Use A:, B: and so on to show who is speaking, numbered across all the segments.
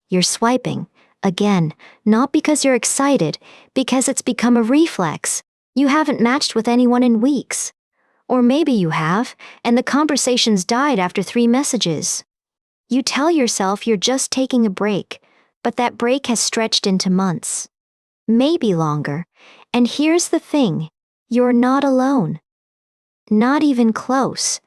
A: You're swiping, again, not because you're excited, because it's become a reflex. You haven't matched with anyone in weeks. Or maybe you have, and the conversation's died after 3 messages. You tell yourself you're just taking a break, but that break has stretched into months. Maybe longer. And here's the thing, you're not alone. Not even close.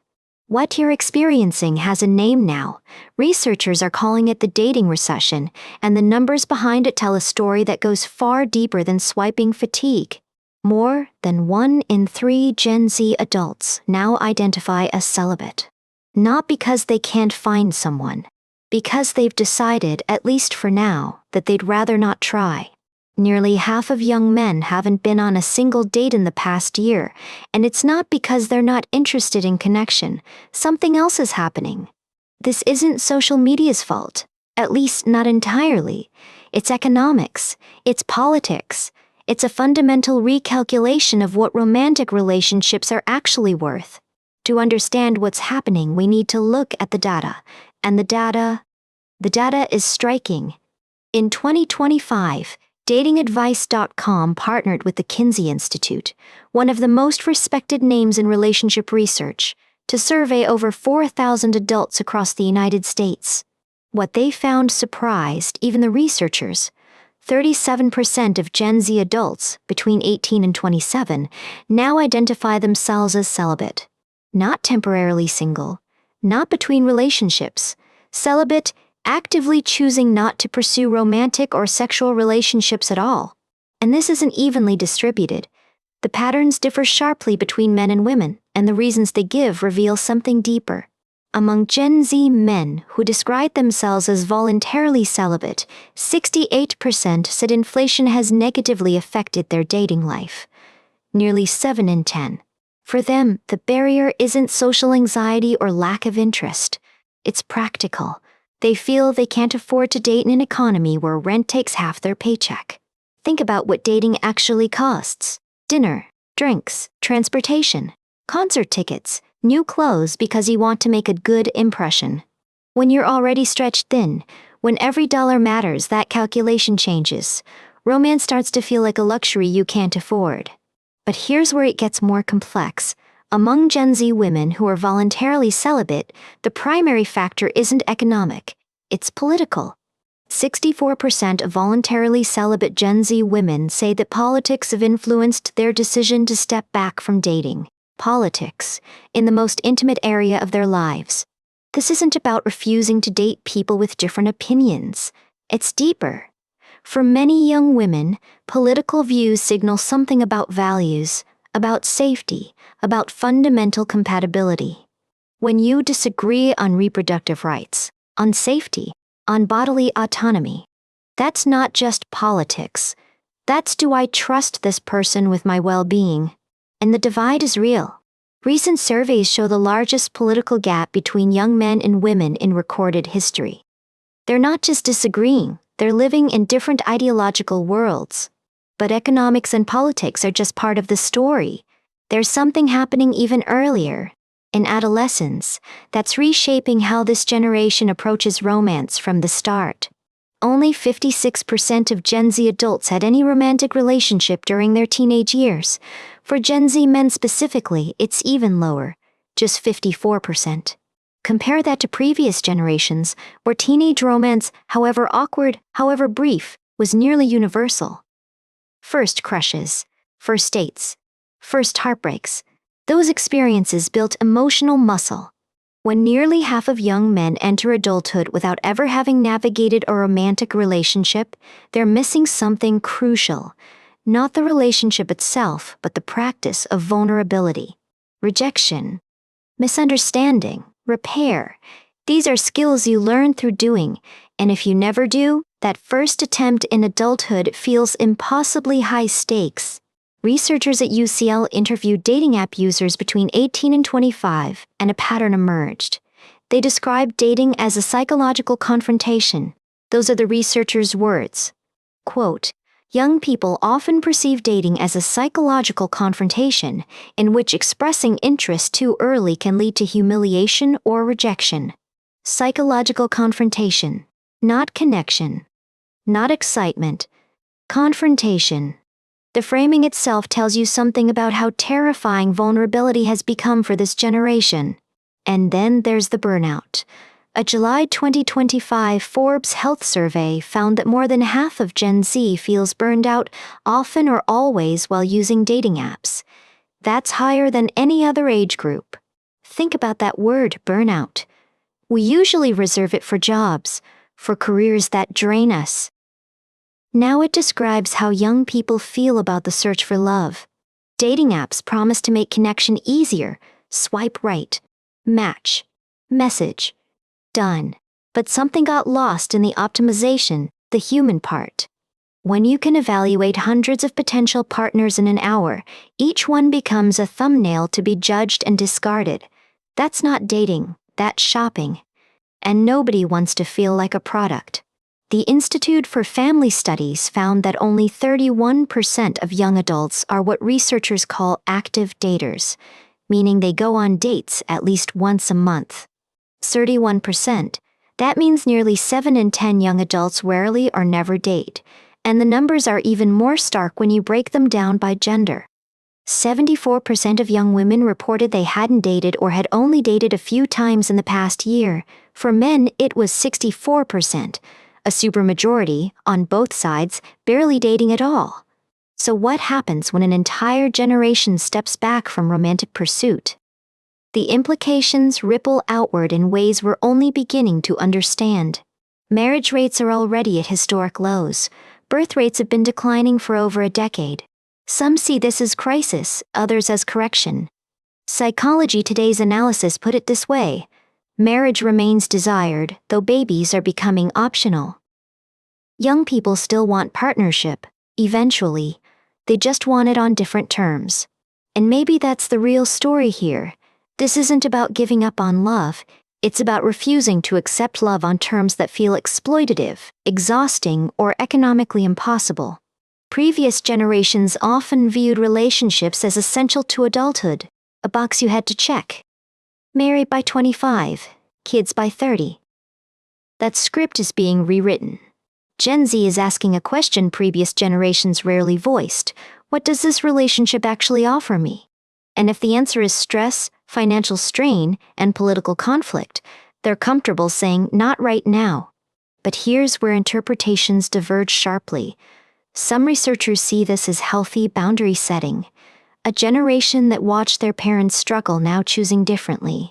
A: What you're experiencing has a name now. Researchers are calling it the dating recession, and the numbers behind it tell a story that goes far deeper than swiping fatigue. More than 1 in 3 Gen Z adults now identify as celibate. Not because they can't find someone, because they've decided, at least for now, that they'd rather not try. Nearly half of young men haven't been on a single date in the past year, and it's not because they're not interested in connection. Something else is happening. This isn't social media's fault, at least not entirely. It's economics, it's politics, it's a fundamental recalculation of what romantic relationships are actually worth. To understand what's happening, we need to look at the data, and the data is striking. In 2025, datingadvice.com partnered with the Kinsey Institute, one of the most respected names in relationship research, to survey over 4,000 adults across the United States. What they found surprised even the researchers. 37% of Gen Z adults, between 18 and 27, now identify themselves as celibate. Not temporarily single, not between relationships. Celibate, actively choosing not to pursue romantic or sexual relationships at all. And this isn't evenly distributed. The patterns differ sharply between men and women, and the reasons they give reveal something deeper. Among Gen Z men who describe themselves as voluntarily celibate, 68% said inflation has negatively affected their dating life. Nearly 7 in 10. For them, the barrier isn't social anxiety or lack of interest. It's practical. They feel they can't afford to date in an economy where rent takes half their paycheck. Think about what dating actually costs. Dinner, drinks, transportation, concert tickets, new clothes because you want to make a good impression. When you're already stretched thin, when every dollar matters, that calculation changes. Romance starts to feel like a luxury you can't afford. But here's where it gets more complex. Among Gen Z women who are voluntarily celibate, the primary factor isn't economic, it's political. 64% of voluntarily celibate Gen Z women say that politics have influenced their decision to step back from dating. Politics, in the most intimate area of their lives. This isn't about refusing to date people with different opinions. It's deeper. For many young women, political views signal something about values, about safety, about fundamental compatibility. When you disagree on reproductive rights, on safety, on bodily autonomy, that's not just politics. That's, do I trust this person with my well-being? And the divide is real. Recent surveys show the largest political gap between young men and women in recorded history. They're not just disagreeing, they're living in different ideological worlds. But economics and politics are just part of the story. There's something happening even earlier, in adolescence, that's reshaping how this generation approaches romance from the start. Only 56% of Gen Z adults had any romantic relationship during their teenage years. For Gen Z men specifically, it's even lower, just 54%. Compare that to previous generations, where teenage romance, however awkward, however brief, was nearly universal. First crushes, first dates, first heartbreaks. Those experiences built emotional muscle. When nearly half of young men enter adulthood without ever having navigated a romantic relationship, they're missing something crucial. Not the relationship itself, but the practice of vulnerability, rejection, misunderstanding, repair. These are skills you learn through doing, and if you never do, that first attempt in adulthood feels impossibly high stakes. Researchers at UCL interviewed dating app users between 18 and 25, and a pattern emerged. They described dating as a psychological confrontation. Those are the researchers' words. Quote, "Young people often perceive dating as a psychological confrontation in which expressing interest too early can lead to humiliation or rejection." Psychological confrontation. Not connection. Not excitement. Confrontation. The framing itself tells you something about how terrifying vulnerability has become for this generation. And then there's the burnout. A July 2025 Forbes health survey found that more than half of Gen Z feels burned out often or always while using dating apps. That's higher than any other age group. Think about that word, burnout. We usually reserve it for jobs, for careers that drain us. Now it describes how young people feel about the search for love. Dating apps promise to make connection easier. Swipe right. Match. Message. Done. But something got lost in the optimization, the human part. When you can evaluate hundreds of potential partners in an hour, each one becomes a thumbnail to be judged and discarded. That's not dating, that's shopping. And nobody wants to feel like a product. The Institute for Family Studies found that only 31% of young adults are what researchers call active daters, meaning they go on dates at least once a month. 31%. That means nearly 7 in 10 young adults rarely or never date, and the numbers are even more stark when you break them down by gender. 74% of young women reported they hadn't dated or had only dated a few times in the past year. For men, it was 64%, a supermajority, on both sides, barely dating at all. So what happens when an entire generation steps back from romantic pursuit? The implications ripple outward in ways we're only beginning to understand. Marriage rates are already at historic lows. Birth rates have been declining for over a decade. Some see this as crisis, others as correction. Psychology Today's analysis put it this way: marriage remains desired, though babies are becoming optional. Young people still want partnership, eventually. They just want it on different terms. And maybe that's the real story here. This isn't about giving up on love, it's about refusing to accept love on terms that feel exploitative, exhausting, or economically impossible. Previous generations often viewed relationships as essential to adulthood, a box you had to check. Married by 25, kids by 30. That script is being rewritten. Gen Z is asking a question previous generations rarely voiced: what does this relationship actually offer me? And if the answer is stress, financial strain, and political conflict, they're comfortable saying, not right now. But here's where interpretations diverge sharply. Some researchers see this as healthy boundary setting, a generation that watched their parents struggle now choosing differently.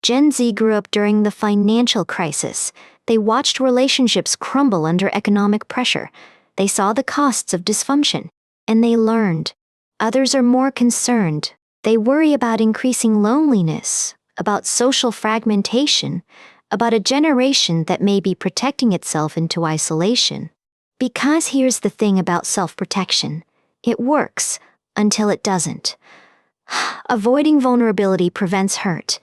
A: Gen Z grew up during the financial crisis. They watched relationships crumble under economic pressure. They saw the costs of dysfunction, and they learned. Others are more concerned. They worry about increasing loneliness, about social fragmentation, about a generation that may be protecting itself into isolation. Because here's the thing about self-protection: it works until it doesn't. Avoiding vulnerability prevents hurt,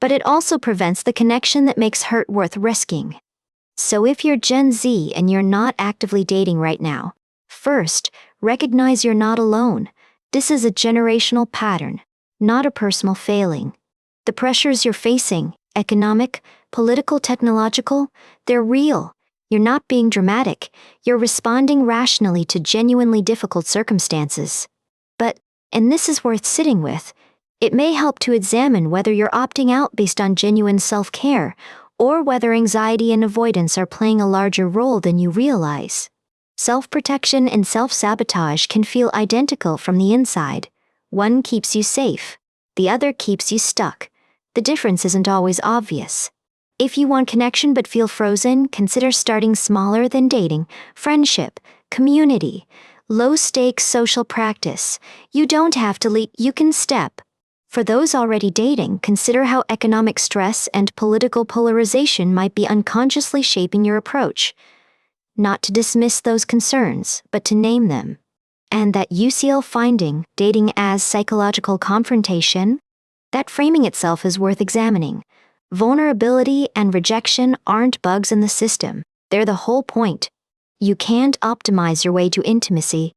A: but it also prevents the connection that makes hurt worth risking. So if you're Gen Z and you're not actively dating right now, first, recognize you're not alone. This is a generational pattern, not a personal failing. The pressures you're facing, economic, political, technological, they're real. You're not being dramatic. You're responding rationally to genuinely difficult circumstances. But, and this is worth sitting with, it may help to examine whether you're opting out based on genuine self-care, or whether anxiety and avoidance are playing a larger role than you realize. Self-protection and self-sabotage can feel identical from the inside. One keeps you safe. The other keeps you stuck. The difference isn't always obvious. If you want connection but feel frozen, consider starting smaller than dating: friendship, community, low-stakes social practice. You don't have to leap, you can step. For those already dating, consider how economic stress and political polarization might be unconsciously shaping your approach. Not to dismiss those concerns, but to name them. And that UCL finding, dating as psychological confrontation, that framing itself is worth examining. Vulnerability and rejection aren't bugs in the system, they're the whole point. You can't optimize your way to intimacy.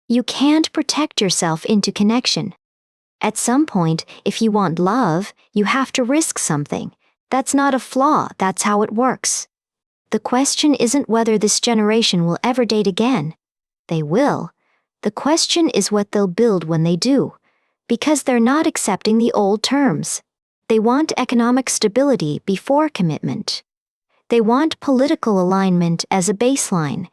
A: You can't protect yourself into connection. At some point, if you want love, you have to risk something. That's not a flaw, that's how it works. The question isn't whether this generation will ever date again. They will. The question is what they'll build when they do, because they're not accepting the old terms. They want economic stability before commitment. They want political alignment as a baseline.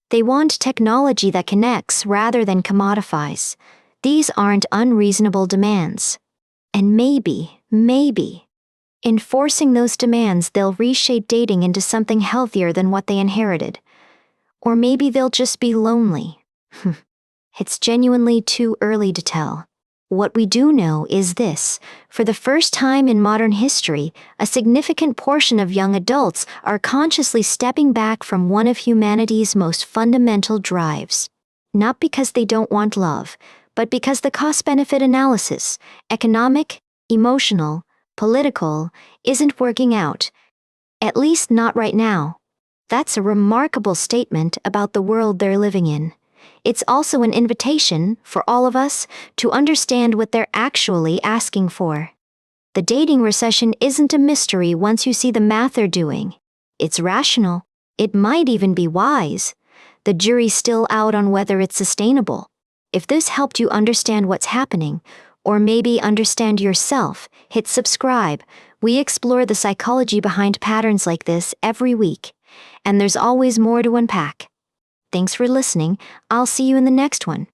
A: They want technology that connects rather than commodifies. These aren't unreasonable demands. And maybe, enforcing those demands, they'll reshape dating into something healthier than what they inherited. Or maybe they'll just be lonely. It's genuinely too early to tell. What we do know is this: for the first time in modern history, a significant portion of young adults are consciously stepping back from one of humanity's most fundamental drives. Not because they don't want love, but because the cost-benefit analysis, economic, emotional, political, isn't working out. At least not right now. That's a remarkable statement about the world they're living in. It's also an invitation for all of us to understand what they're actually asking for. The dating recession isn't a mystery once you see the math they're doing. It's rational. It might even be wise. The jury's still out on whether it's sustainable. If this helped you understand what's happening, or maybe understand yourself, hit subscribe. We explore the psychology behind patterns like this every week. And there's always more to unpack. Thanks for listening. I'll see you in the next one.